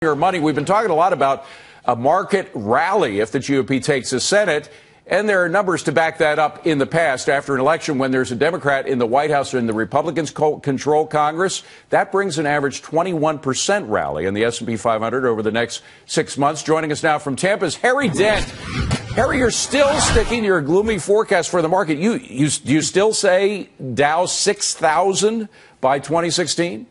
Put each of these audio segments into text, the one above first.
Your money. We've been talking a lot about a market rally if the GOP takes the Senate, and there are numbers to back that up in the past. After an election, when there's a Democrat in the White House and the Republicans control Congress, that brings an average 21% rally in the S&P 500 over the next 6 months. Joining us now from Tampa is Harry Dent. Harry, you're still sticking to your gloomy forecast for the market. Do you still say Dow 6,000 by 2016?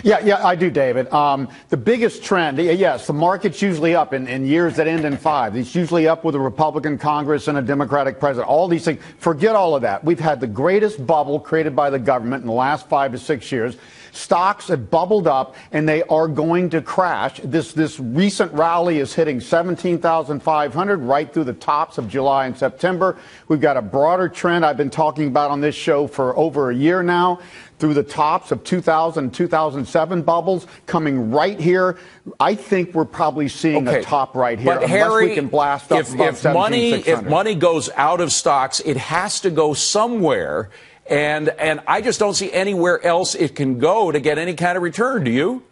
Yeah, I do, David. The biggest trend, yes, the market's usually up in years that end in 5. It's usually up with a Republican Congress and a Democratic president. All these things, forget all of that. We've had the greatest bubble created by the government in the last 5 to 6 years. Stocks have bubbled up, and they are going to crash. This recent rally is hitting 17,500 right through the tops of July and September. We've got a broader trend I've been talking about on this show for over a year now, through the tops of 2000 and 2007 bubbles coming right here. I think we're probably seeing a top right here. But Harry, we can blast up if money goes out of stocks, it has to go somewhere. And I just don't see anywhere else it can go to get any kind of return. Do you?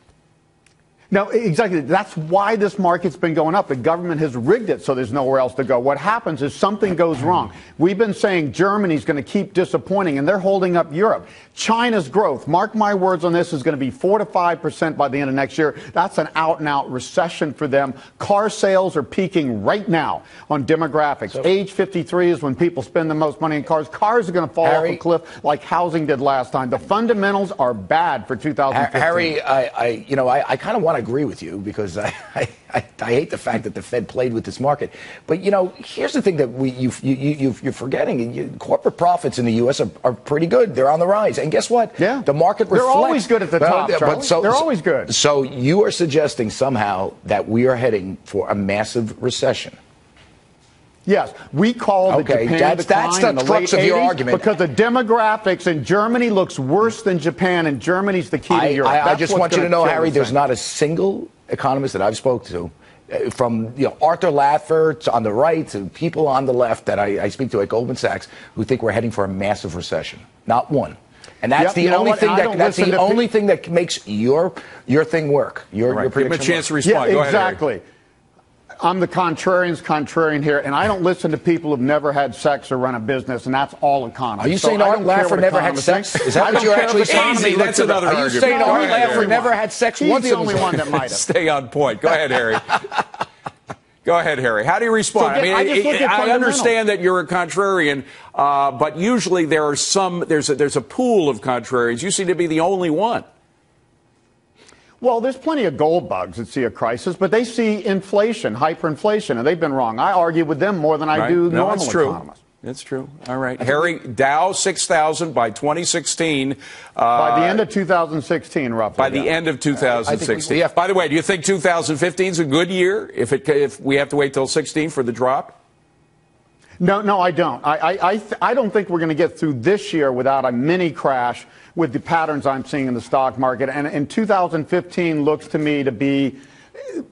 No, exactly. That's why this market's been going up. The government has rigged it so there's nowhere else to go. What happens is something goes wrong. We've been saying Germany's going to keep disappointing, and they're holding up Europe. China's growth, mark my words on this, is going to be 4 to 5% by the end of next year. That's an out-and-out recession for them. Car sales are peaking right now on demographics. Age 53 is when people spend the most money in cars. Cars are going to fall off a cliff like housing did last time. The fundamentals are bad for 2015. Harry, I kind of want to agree with you because I hate the fact that the Fed played with this market. But, here's the thing that you're forgetting. Corporate profits in the U.S. are pretty good. They're on the rise. And guess what? Yeah. The market reflects. They're always good at the top, Charlie. They're always good. So you are suggesting somehow that we are heading for a massive recession. Yes, we call the Japan decline in the late 80s because the demographics in Germany looks worse than Japan, and Germany's the key to Europe. I just want you to know, Harry, there's not a single economist that I've spoken to, from Arthur Ladford on the right to people on the left that I speak to at Goldman Sachs, who think we're heading for a massive recession. Not one. And that's the only thing that makes your thing work. Your prediction. Give him a chance to respond. Yeah, Go exactly. Ahead, Harry. I'm the contrarian here, and I don't listen to people who've never had sex or run a business, and that's all economists. Are you saying Art Ladford never had sex? Is that what you're actually saying? Easy, that's another argument. Are you saying Art Ladford never had sex once? He's the only one that might have. Stay on point. Go ahead, Harry. Go ahead, Harry. How do you respond? I understand that you're a contrarian, but usually there's a pool of contrarians. You seem to be the only one. Well, there's plenty of gold bugs that see a crisis, but they see inflation, hyperinflation, and they've been wrong. I argue with them more than I do normal economists. That's true. All right. Harry, Dow 6,000 by 2016. By the end of 2016, roughly. By the end of 2016. By the way, do you think 2015 is a good year if we have to wait till 16 for the drop? No, I don't. I don't think we're going to get through this year without a mini crash with the patterns I'm seeing in the stock market. And 2015 looks to me to be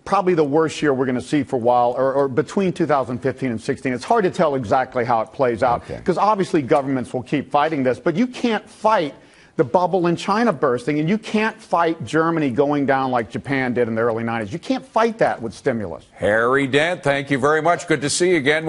probably the worst year we're going to see for a while, or between 2015 and 16. It's hard to tell exactly how it plays out because obviously governments will keep fighting this, but you can't fight the bubble in China bursting, and you can't fight Germany going down like Japan did in the early 90s. You can't fight that with stimulus. Harry Dent, thank you very much. Good to see you again.